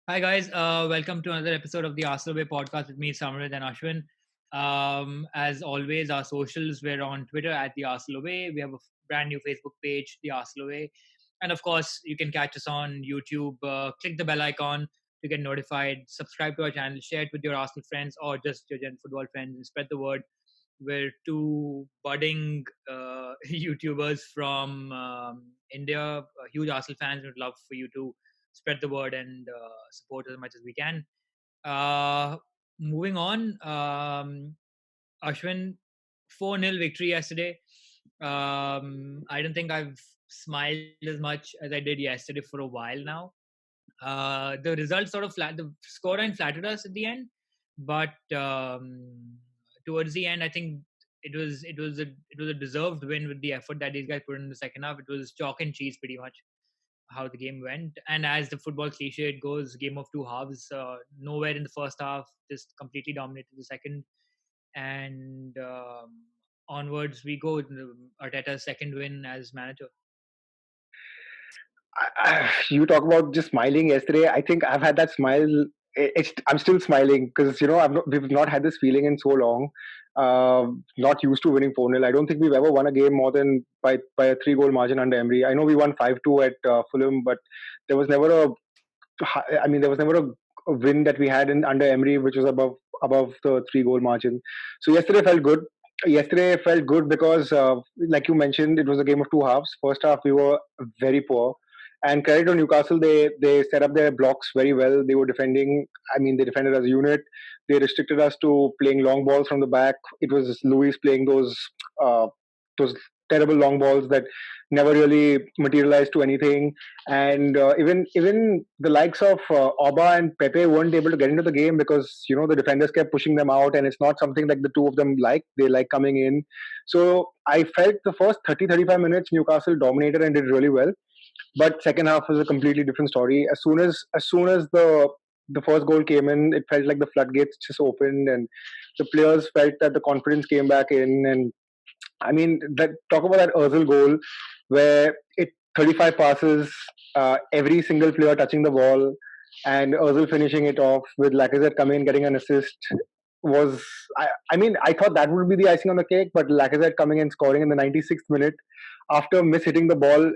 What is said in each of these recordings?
Hi guys, welcome to another episode of the Arsenal Way podcast with me, Samrit and Ashwin. As always, our socials, we're on Twitter at the Arsenal Way. We have a brand new Facebook page, the Arsenal Way, and of course, you can catch us on YouTube. Click the bell icon to get notified. Subscribe to our channel, share it with your Arsenal friends or just your general football friends, and spread the word. We're two budding YouTubers from India, huge Arsenal fans. Would love for you to spread the word and support as much as we can. Moving on, Ashwin, 4-0 victory yesterday. I don't think I've smiled as much as I did yesterday for a while now. The result sort of the scoreline flattered us at the end, but towards the end, I think it was a deserved win with the effort that these guys put in the second half. It was chalk and cheese pretty much how the game went. And as the football cliche it goes, game of two halves. Nowhere in the first half, just completely dominated the second, and onwards we go. Arteta's second win as manager. You talk about just smiling yesterday. I think I've had that smile. I'm still smiling because we've not had this feeling in so long. Not used to winning 4-0. I don't think we've ever won a game more than by a 3 goal margin under Emery. I know we won 5-2 at Fulham, but there was never there was never a win that we had under Emery which was above the 3 goal margin. So yesterday felt good. Yesterday felt good because, like you mentioned, it was a game of two halves. First half we were very poor, and credit to Newcastle, they set up their blocks very well. They were defending. I mean, they defended as a unit. They restricted us to playing long balls from the back. It was Luis playing uh, those terrible long balls that never really materialized to anything. And even the likes of Oba and Pepe weren't able to get into the game because the defenders kept pushing them out, and it's not something like the two of them like. They like coming in. So I felt the first 30-35 minutes Newcastle dominated and did really well, but second half was a completely different story. As soon as the first goal came in, it felt like the floodgates just opened, and the players felt that the confidence came back in. And I mean, that talk about that Özil goal where it 35 passes, every single player touching the ball, and Özil finishing it off with Lacazette coming in getting an assist was. I thought that would be the icing on the cake, but Lacazette coming and scoring in the 96th minute after miss hitting the ball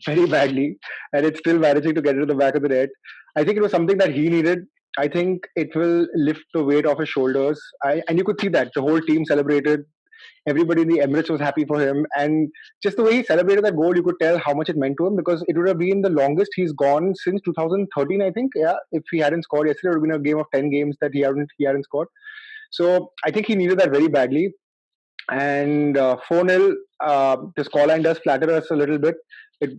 very badly, and it's still managing to get it to the back of the net. I think it was something that he needed. I think it will lift the weight off his shoulders. And you could see that the whole team celebrated. Everybody in the Emirates was happy for him, and just the way he celebrated that goal, you could tell how much it meant to him, because it would have been the longest he's gone since 2013, I think. Yeah, if he hadn't scored yesterday, it would have been a game of 10 games that he hadn't scored. So I think he needed that very badly. And 4-0, the scoreline does flatter us a little bit. It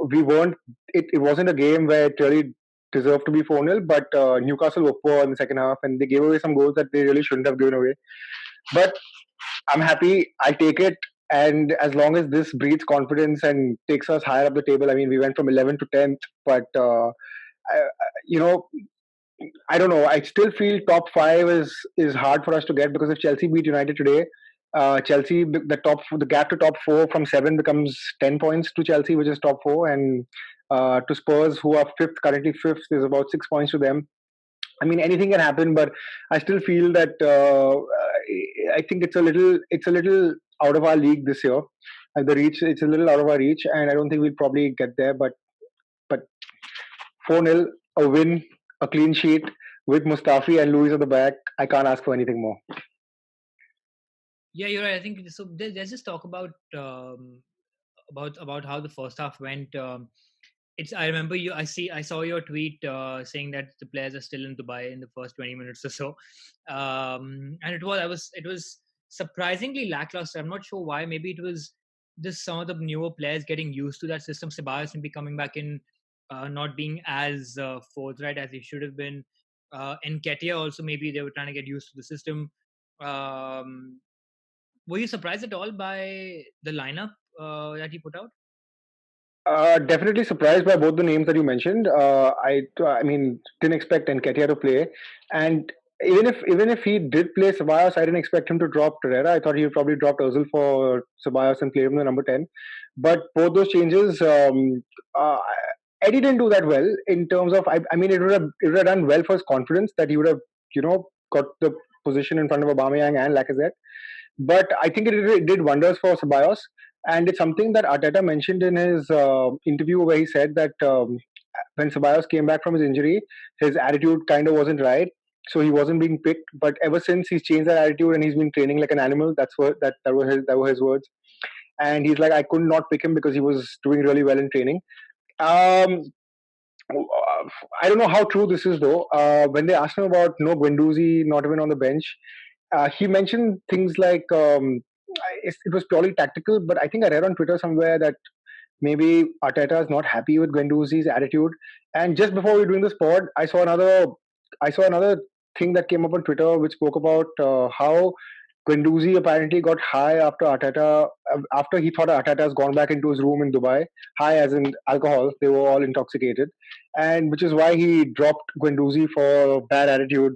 we weren't. It wasn't a game where it really deserved to be 4-0, but Newcastle were poor in the second half, and they gave away some goals that they really shouldn't have given away. But I'm happy. I'll take it. And as long as this breeds confidence and takes us higher up the table, I mean, we went from 11th to 10th, but I, you know, I don't know. I still feel top five is hard for us to get, because if Chelsea beat United today, Chelsea the gap to top four from seven becomes 10 points to Chelsea, which is top four, and to Spurs, who are currently fifth, is about 6 points to them. I mean, anything can happen, but I still feel that I think it's a little out of our league this year. It's a little out of our reach, and I don't think we'll probably get there. But 4-0, a win, a clean sheet with Mustafi and Luis at the back. I can't ask for anything more. Yeah, you're right. I think so. Let's just talk about how the first half went. It's I remember you. I saw your tweet saying that the players are still in Dubai in the first 20 minutes or so, and it was surprisingly lackluster. I'm not sure why. Maybe it was just some of the newer players getting used to that system. Ceballos maybe coming back in, not being as forthright as he should have been. And Ketia also, maybe they were trying to get used to the system. Um, were you surprised at all by the lineup that he put out? Definitely surprised by both the names that you mentioned. I mean, didn't expect Nketiah to play, and even if he did play Ceballos, I didn't expect him to drop Torreira. I thought he would probably drop Ozil for Ceballos and play him in the number 10. But both those changes, uh, Eddie didn't do that well in terms of. I mean, it would have done well for his confidence that he would have got the position in front of Aubameyang and Lacazette. But I think it did wonders for Ceballos, and it's something that Arteta mentioned in his interview where he said that when Ceballos came back from his injury, his attitude kind of wasn't right, so he wasn't being picked. But ever since he's changed that attitude and he's been training like an animal, that were his words. And he's like, I could not pick him because he was doing really well in training. Um, I don't know how true this is though. When they asked him about no Guendouzi not even on the bench, he mentioned things like it was purely tactical. But I think I read on Twitter somewhere that maybe Arteta is not happy with Guendouzi's attitude. And just before we were doing this pod, I saw another thing that came up on Twitter which spoke about how Guendouzi apparently got high after he thought Arteta has gone back into his room in Dubai. High as in alcohol. They were all intoxicated, and which is why he dropped Guendouzi for bad attitude.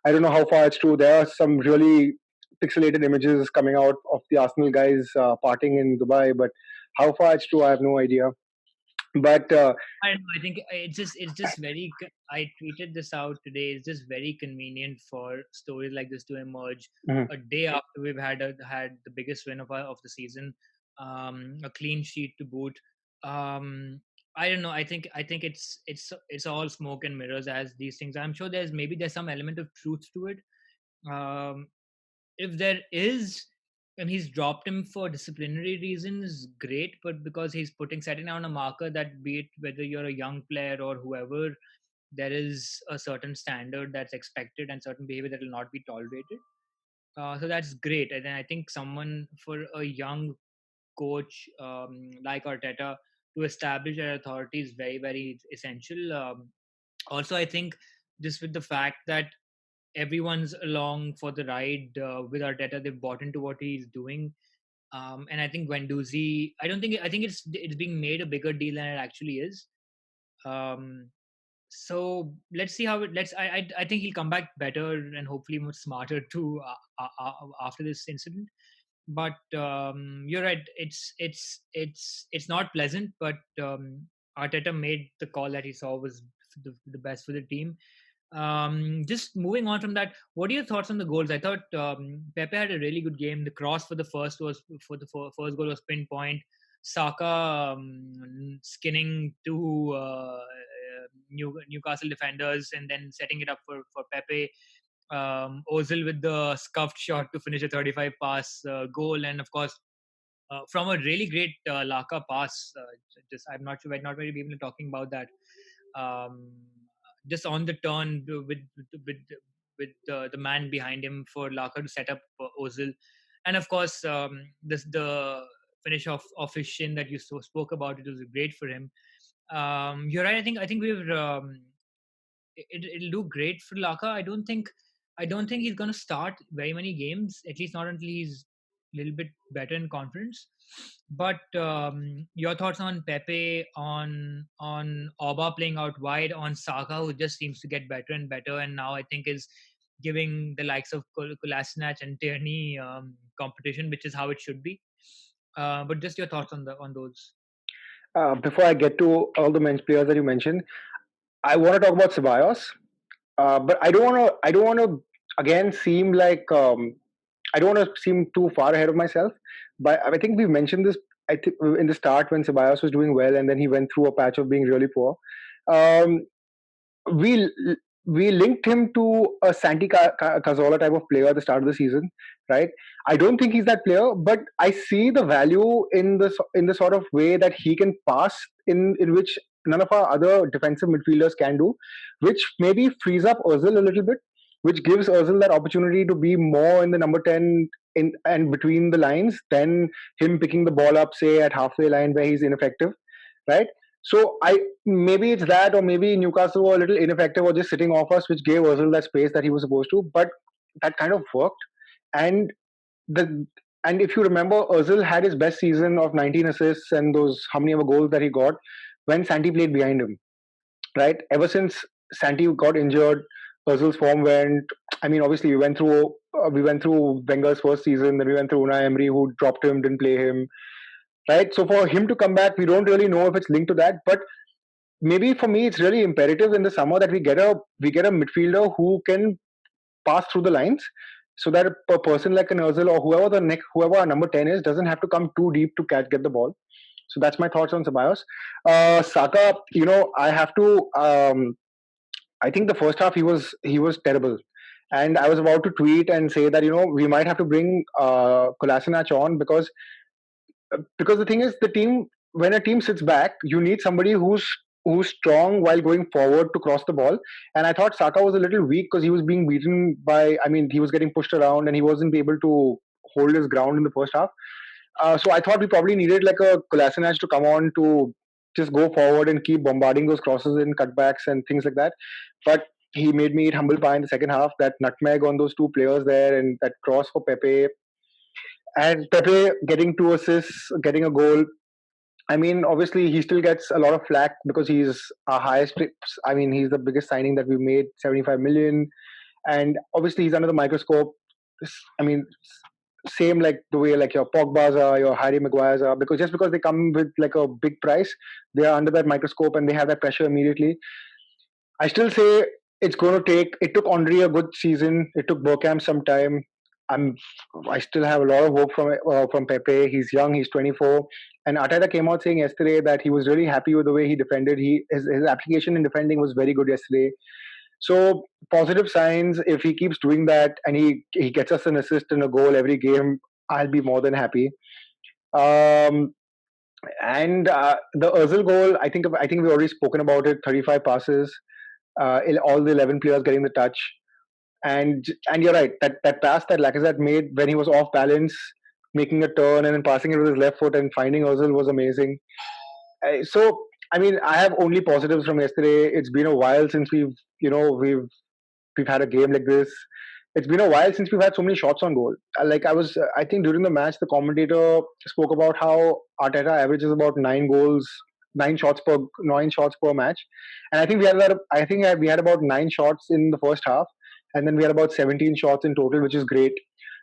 I don't know how far it's true. There are some really pixelated images coming out of the Arsenal guys partying in Dubai, but how far it's true, I have no idea. But I don't know. I think it's just very. I tweeted this out today. It's just very convenient for stories like this to emerge mhm. a day after we've had the biggest win of the season, a clean sheet to boot. Um, I don't know. I think it's all smoke and mirrors as these things. I'm sure there's some element of truth to it. Um, if there is, and he's dropped him for disciplinary reasons, great. But because he's setting down a marker that, be it whether you're a young player or whoever, there is a certain standard that's expected and certain behavior that will not be tolerated. So that's great. And then I think someone, for a young coach like Arteta, to establish that authority is very, very essential. Also, I think just with the fact that everyone's along for the ride with Arteta, they've bought into what he's doing. And I think Guendouzi, I think it's being made a bigger deal than it actually is. Um, so let's see how it. I think he'll come back better and hopefully much smarter too after this incident. But you're right. It's not pleasant, but Arteta made the call that he saw was the best for the team. Just moving on from that, what are your thoughts on the goals? I thought Pepe had a really good game. The cross for the first goal was pinpoint. Saka skinning two Newcastle defenders and then setting it up for Pepe. Ozil with the scuffed shot to finish a 35 pass goal, and of course from a really great Laka pass. Just I'm not sure, not many people are talking about that. Um, just on the turn with the man behind him for Laka to set up Ozil, and of course the finish of his shin that you spoke about. It was great for him. You're right. I think we've it'll do great for Laka. I don't think he's going to start very many games, at least not until he's a little bit better in confidence. But your thoughts on Pepe, on Oba playing out wide, on Saka, who just seems to get better and better, and now I think is giving the likes of Kolasinac and Tierney competition, which is how it should be. But just your thoughts on those. Before I get to all the men's players that you mentioned, I want to talk about Ceballos. But I don't want to. I don't want to again seem like I don't want to seem too far ahead of myself. But I think we mentioned this. I think in the start when Ceballos was doing well, and then he went through a patch of being really poor. Um, we we linked him to a Santi Cazorla type of player at the start of the season, right? I don't think he's that player, but I see the value in the sort of way that he can pass in which none of our other defensive midfielders can do, which maybe frees up Ozil a little bit, which gives Ozil that opportunity to be more in the number 10 in and between the lines than him picking the ball up, say at halfway line where he's ineffective, right? So I maybe it's that, or maybe Newcastle were a little ineffective or just sitting off us, which gave Ozil that space that he was supposed to. But that kind of worked, and the and if you remember, Ozil had his best season of 19 assists and those how many ever goals that he got when Santi played behind him, right? Ever since Santi got injured, Özil's form went. I mean, obviously we went through Wenger's first season, then we went through Unai Emery, who dropped him, didn't play him, right? So for him to come back, we don't really know if it's linked to that, but maybe for me, it's really imperative in the summer that we get a midfielder who can pass through the lines, so that a person like an Özil or whoever our number 10 is doesn't have to come too deep to get the ball. So that's my thoughts on Ceballos. Saka, I have to. I think the first half he was terrible, and I was about to tweet and say that we might have to bring Kolasinac on because the thing is the team when a team sits back, you need somebody who's strong while going forward to cross the ball. And I thought Saka was a little weak because he was being beaten by. I mean, he was getting pushed around and he wasn't able to hold his ground in the first half. So I thought we probably needed like a Kolasinac to come on to just go forward and keep bombarding those crosses and cutbacks and things like that. But he made me eat humble pie in the second half. That nutmeg on those two players there and that cross for Pepe, and Pepe getting two assists, getting a goal. I mean, obviously, he still gets a lot of flack because he's our highest. I mean, he's the biggest signing that we made, 75 million, and obviously he's under the microscope. I mean, same like the way like your Pogba's are, your Harry Maguire's are, because just because they come with like a big price, they are under that microscope and they have that pressure immediately. I still say it's going to take. It took Henry a good season. It took Bergkamp some time. I'm. I still have a lot of hope from Pepe. He's young. He's 24. And Arteta came out saying yesterday that he was really happy with the way he defended. His application in defending was very good yesterday. So positive signs. If he keeps doing that and he gets us an assist and a goal every game, I'll be more than happy. Um, and the Özil goal, I think we've already spoken about it. 35 passes, all the 11 players getting the touch, and you're right. That pass that Lacazette made when he was off balance, making a turn and then passing it with his left foot and finding Özil was amazing. So I mean, I have only positives from yesterday. It's been a while since we've had a game like this. It's been a while since we've had so many shots on goal. I think during the match, the commentator spoke about how Arteta averages about 9 goals, 9 shots per match, and I think we had about 9 shots in the first half, and then we had about 17 shots in total, which is great.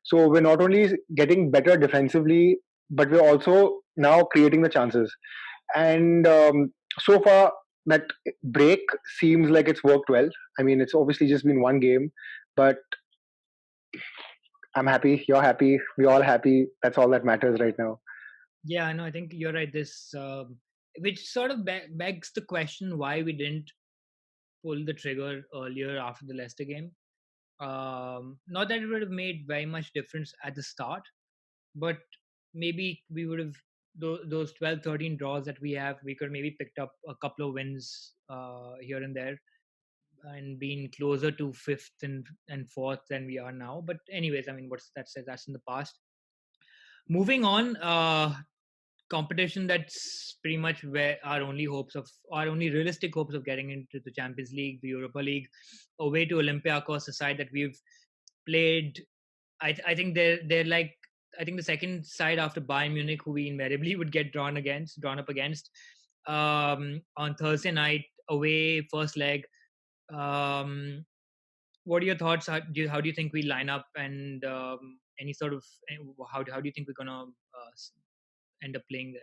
So we're not only getting better defensively, but we're also now creating the chances. And so far, that break seems like it's worked well. I mean, it's obviously just been one game, but I'm happy. You're happy. We're all happy. That's all that matters right now. Yeah, no, I think you're right. This, which sort of begs the question why we didn't pull the trigger earlier after the Leicester game. Not that it would have made very much difference at the start, but maybe we would have those 12, 13 draws that we have, we could maybe picked up a couple of wins here and there and been closer to fifth and fourth than we are now. But anyways, I mean, what's that says that's in the past. Moving on, competition that's pretty much where our only realistic hopes of getting into the Champions League, the Europa League, away to Olympiacos, a side that we've played. I think they're like, I think the second side after Bayern Munich, who we invariably would get drawn up against on Thursday night away, first leg. What are your thoughts? How do you think we line up, and any sort of how do you think we're gonna end up playing there?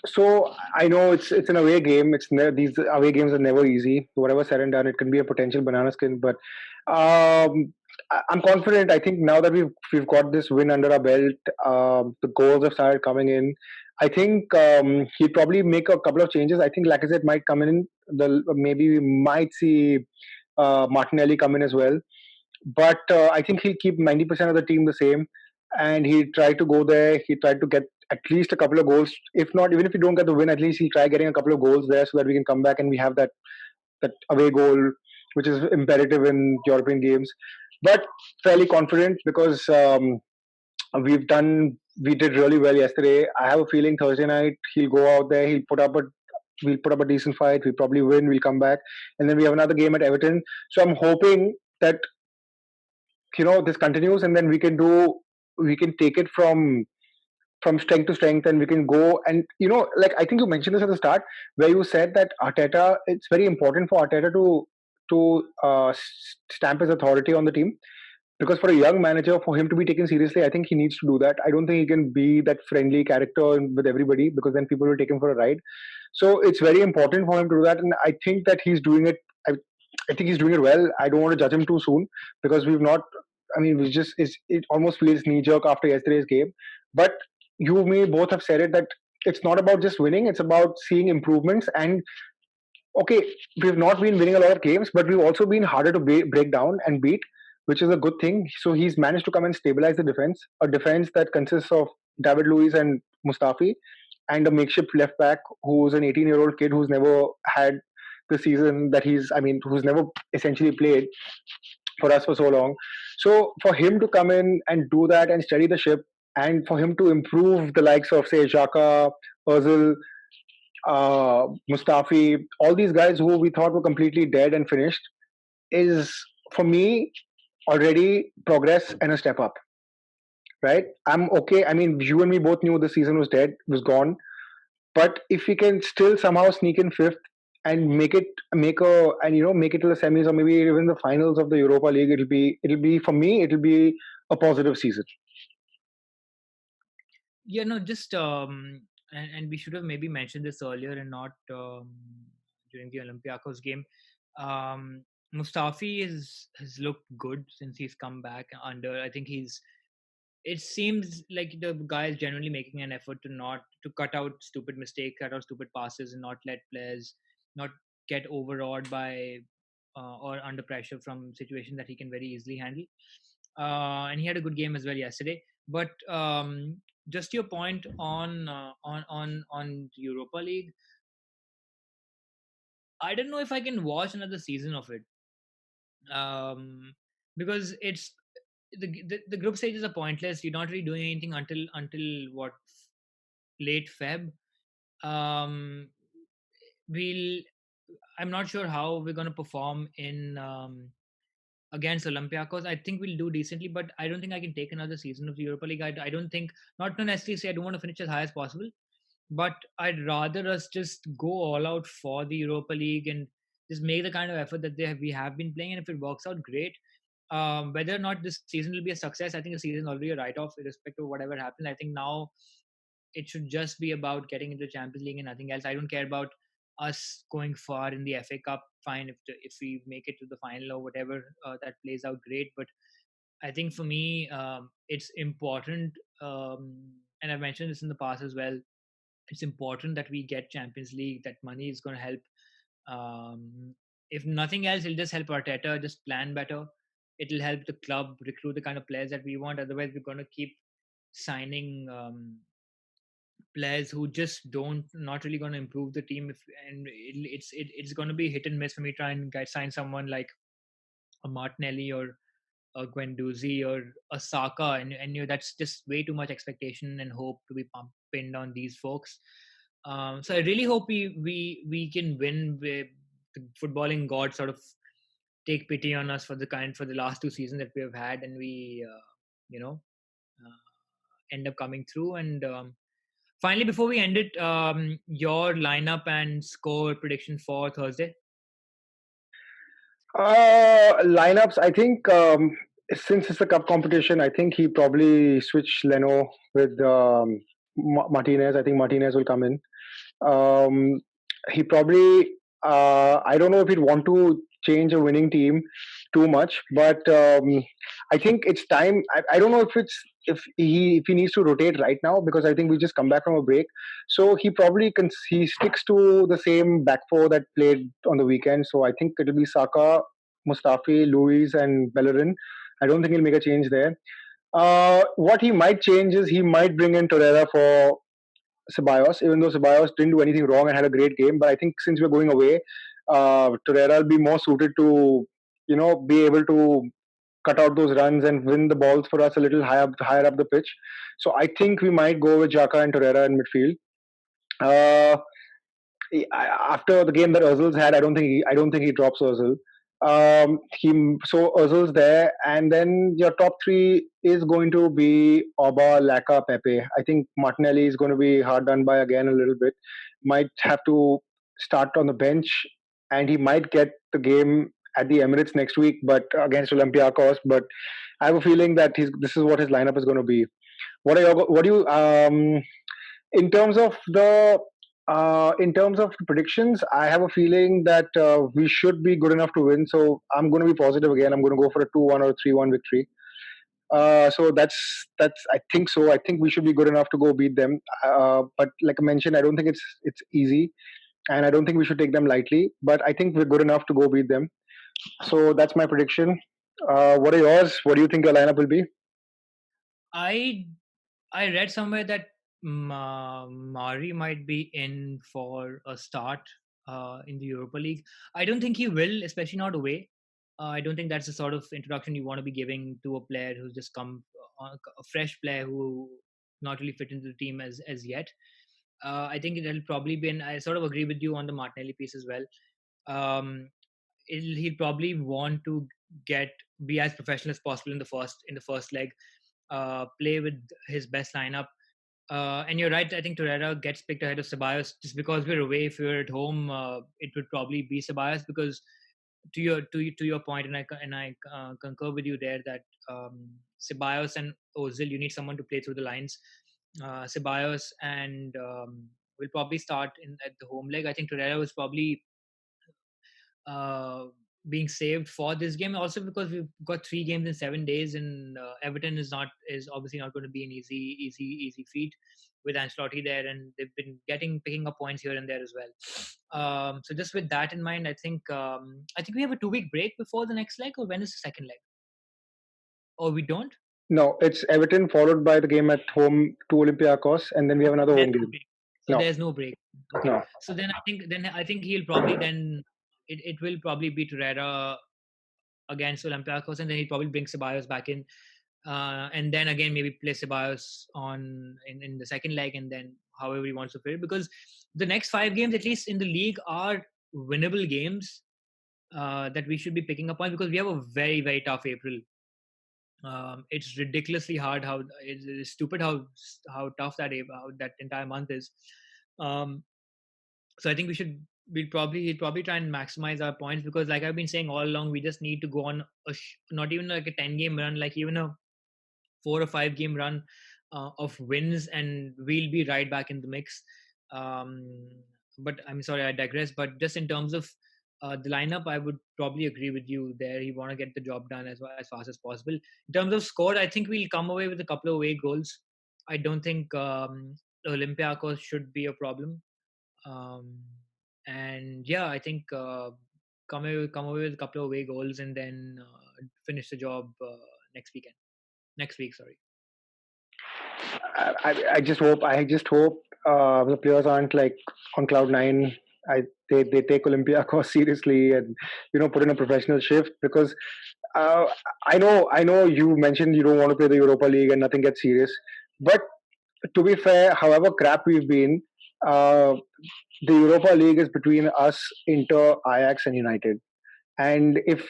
So I know it's an away game. These away games are never easy. Whatever said and done, it can be a potential banana skin. But I'm confident. I think now that we've got this win under our belt, the goals have started coming in. I think he'll probably make a couple of changes. I think Lacazette might come in. Maybe we might see Martinelli come in as well. But I think he'll keep 90% of the team the same, and he tried to go there. He tried to get at least a couple of goals. If not, even if we don't get the win, at least he'll try getting a couple of goals there so that we can come back and we have that away goal, which is imperative in European games. But fairly confident because we did really well yesterday. I have a feeling Thursday night he'll go out there, we'll put up a decent fight, we'll probably win, we'll come back, and then we have another game at Everton. So I'm hoping that this continues, and then we can take it from strength to strength, and we can go and like I think you mentioned this at the start where you said that Arteta, it's very important for Arteta to to stamp his authority on the team. Because for a young manager, for him to be taken seriously, I think he needs to do that. I don't think he can be that friendly character with everybody, because then people will take him for a ride. So it's very important for him to do that, and I think that he's doing it. I think he's doing it well. I don't want to judge him too soon, because we've not. I mean, it almost feels knee jerk after yesterday's game. But you, me, both have said it, that it's not about just winning; it's about seeing improvements. And okay, we've not been winning a lot of games, but we've also been harder to break down and beat, which is a good thing. So he's managed to come and stabilize the defense, a defense that consists of David Luiz and Mustafi, and a makeshift left back who's an 18-year-old kid who's never had the season that who's never essentially played for us for so long. So for him to come in and do that and steady the ship, and for him to improve the likes of, say, Xhaka, Ozil, Mustafi, all these guys who we thought were completely dead and finished, is for me already progress and a step up. Right? I'm okay. I mean, you and me both knew the season was dead, was gone. But if we can still somehow sneak in fifth and make it to the semis, or maybe even the finals of the Europa League, it'll be for me, it'll be a positive season. Yeah, no, just and we should have maybe mentioned this earlier and not during the Olympiacos game. Mustafi has looked good since he's come back under. I think he's. It seems like the guy is generally making an effort to cut out stupid mistakes, cut out stupid passes, and not let players not get overawed by or under pressure from situations that he can very easily handle. And he had a good game as well yesterday. But just your point on Europa League, I don't know if I can watch another season of it, because the group stages are pointless. You're not really doing anything until what, late Feb. Um, we'll I'm not sure how we're going to perform in against Olympiacos. I think we'll do decently, but I don't think I can take another season of the Europa League. I don't think, not to necessarily say I don't want to finish as high as possible, but I'd rather us just go all out for the Europa League and just make the kind of effort that we have been playing. And if it works out, great. Whether or not this season will be a success, I think the season is already a write-off, irrespective of whatever happens. I think now it should just be about getting into the Champions League and nothing else. I don't care about us going far in the FA Cup. Fine, if we make it to the final or whatever, that plays out great. But I think for me, it's important, and I've mentioned this in the past as well. It's important that we get Champions League. That money is going to help. If nothing else, it'll just help Arteta just plan better. It'll help the club recruit the kind of players that we want. Otherwise, we're going to keep signing players who just don't not really going to improve the team. It's going to be hit and miss for me trying to sign someone like a Martinelli or a Guendouzi or a Saka, and that's just way too much expectation and hope to be pinned on these folks. So I really hope we can win. With the footballing god sort of take pity on us for the last two seasons that we have had, and we you know end up coming through. And finally, before we end it, your lineup and score prediction for Thursday. Lineups, I think, since it's a cup competition, I think he probably switch Leno with Martinez. I think Martinez will come in. He probably, I don't know if he'd want to change a winning team too much, but I think it's time. I don't know if he needs to rotate right now, because I think we just come back from a break. So he probably he sticks to the same back four that played on the weekend. So I think it'll be Saka, Mustafi, Luis, and Bellerin. I don't think he'll make a change there. What he might change is he might bring in Torreira for Ceballos, even though Ceballos didn't do anything wrong and had a great game. But I think since we're going away, Torreira will be more suited to, be able to cut out those runs and win the balls for us a little higher up the pitch. So I think we might go with Xhaka and Torreira in midfield. Uh, After the game that Ozil's had, I don't think he drops Ozil. So Ozil's there, and then your top three is going to be Oba, Laka, Pepe. I think Martinelli is going to be hard done by again a little bit. Might have to start on the bench, and he might get the game at the Emirates next week, but against Olympiacos. But I have a feeling that this is what his lineup is going to be. What do you in terms of the in terms of the predictions? I have a feeling that we should be good enough to win. So I'm going to be positive again. I'm going to go for a 2-1 or 3-1 victory. So that's I think so. I think we should be good enough to go beat them. But like I mentioned, I don't think it's easy, and I don't think we should take them lightly. But I think we're good enough to go beat them. So that's my prediction. What are yours? What do you think your lineup will be? I I read somewhere that Mari might be in for a start in the Europa League. I don't think he will, especially not away. I don't think that's the sort of introduction you want to be giving to a player who's just come, a fresh player who not really fit into the team as yet. I think it'll probably be, and I sort of agree with you on the Martinelli piece as well. Um, he'll probably want to get be as professional as possible in the first leg, play with his best lineup. And you're right. I think Torreira gets picked ahead of Ceballos just because we're away. If we're at home, it would probably be Ceballos because to your point, and I concur with you there that Ceballos and Ozil, you need someone to play through the lines. Ceballos and will probably start in at the home leg. I think Torreira was probably uh, being saved for this game. Also because we've got 3 games in 7 days, and Everton is obviously not going to be an easy feat with Ancelotti there, and they've been picking up points here and there as well. So just with that in mind, I think we have a 2 week break before the next leg, or when is the second leg? Or we don't? No, it's Everton followed by the game at home to Olympiacos, and then we have Okay, another there's home no game. break. So No, there's no break. Okay. no. So then I think he'll probably then it will probably be Torreira against Olympiacos, and then he'd probably bring Ceballos back in, and then again maybe play Ceballos in the second leg, and then however he wants to play it. Because the next 5 games, at least in the league, are winnable games that we should be picking up on because we have a very tough April. It's ridiculously hard. It's stupid how tough how that entire month is. Um, so I think we'd probably try and maximize our points because, like I've been saying all along, we just need to go on not even like a 10 game run, like even a 4 or 5 game run of wins, and we'll be right back in the mix. Um, but I'm sorry, I digress. But just in terms of the lineup, I would probably agree with you there. You want to get the job done as fast as possible. In terms of score, I think we'll come away with a couple of away goals. I don't think Olympiacos should be a problem. Um, and yeah, I think come away with a couple of away goals and then finish the job next week. Sorry. I just hope the players aren't like on cloud nine. They take Olympiacos seriously and put in a professional shift because uh, I know you mentioned you don't want to play the Europa League and nothing gets serious, but to be fair, however crap we've been, uh, the Europa League is between us, Inter, Ajax, and United. And if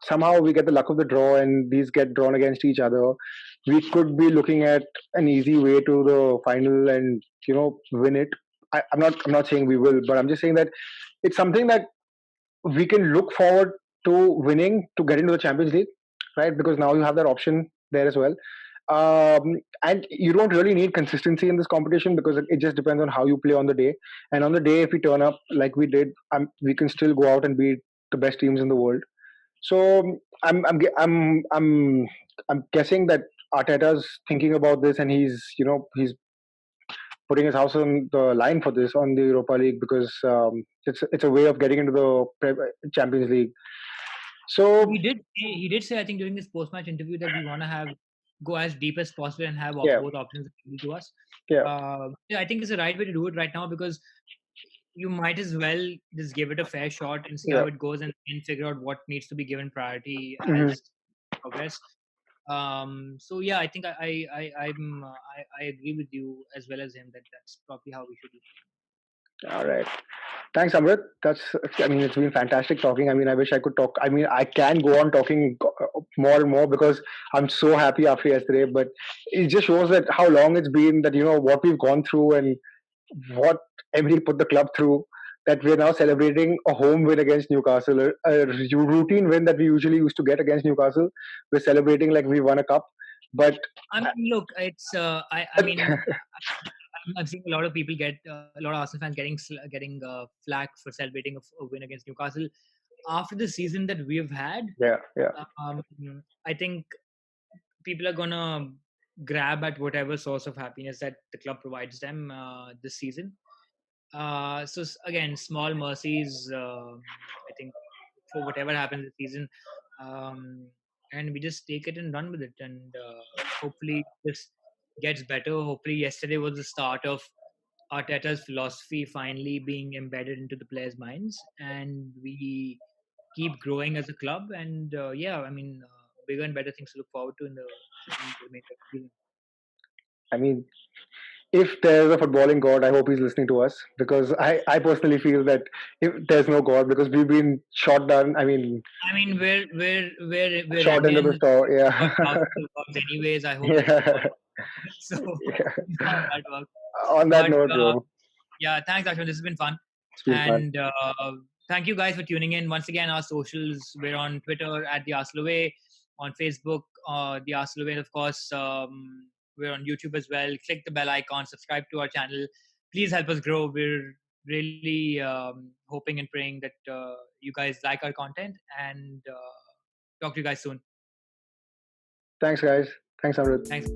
somehow we get the luck of the draw and these get drawn against each other, we could be looking at an easy way to the final and win it. I'm not saying we will, but I'm just saying that it's something that we can look forward to winning to get into the Champions League, right? Because now you have that option there as well. And you don't really need consistency in this competition because it just depends on how you play on the day. And on the day, if we turn up like we did, we can still go out and beat the best teams in the world. So I'm guessing that Arteta's thinking about this, and he's putting his house on the line for this on the Europa League because it's a way of getting into the Champions League. So He did say I think during this post match interview that we want to have go as deep as possible and have yeah, both options available to us. yeah, Yeah, I think it's the right way to do it right now because you might as well just give it a fair shot and see yeah. how it goes and figure out what needs to be given priority Hmm. as progress. So yeah, I think I agree with you as well as him that that's probably how we should do. All right. Thanks, Amrit. I mean, it's been fantastic talking. I mean, I wish I could talk. I mean, I can go on talking more and more because I'm so happy after yesterday, but it just shows that how long it's been that, what we've gone through and what Emery put the club through. that we're now celebrating a home win against Newcastle, a routine win that we usually used to get against Newcastle. We're celebrating like we won a cup, but I mean, look, it's I mean, I'm seeing a lot of people get a lot of Arsenal fans getting flack for celebrating a win against Newcastle after the season that we've had. yeah, yeah. Um, I think people are gonna grab at whatever source of happiness that the club provides them this season. Again, small mercies. I think for whatever happens this season, um, and we just take it and run with it, and hopefully this gets better. Hopefully, yesterday was the start of Arteta's philosophy finally being embedded into the players' minds, and we keep growing as a club. And yeah, I mean, bigger and better things to look forward to in the remainder of the season. I mean, if there's a footballing god, I hope he's listening to us, because I personally feel that if there's no god, because we've been shot down. I mean, I mean, we're shot into the Indian. store. We've got Yeah, thousands of words anyways. I hope that's the god. yeah. So Yeah. you know how that works. On that But note, bro, yeah, thanks, Ashwin. This has been fun. it's been fun. And thank you guys for tuning in. Once again, our socials, we're on Twitter at the Arsenal Way, on Facebook, the Arsenal Way, and of course, we're on YouTube as well. Click the bell icon, subscribe to our channel. Please help us grow. We're really hoping and praying that you guys like our content, and talk to you guys soon. Thanks, guys. Thanks, Amrit. Thanks.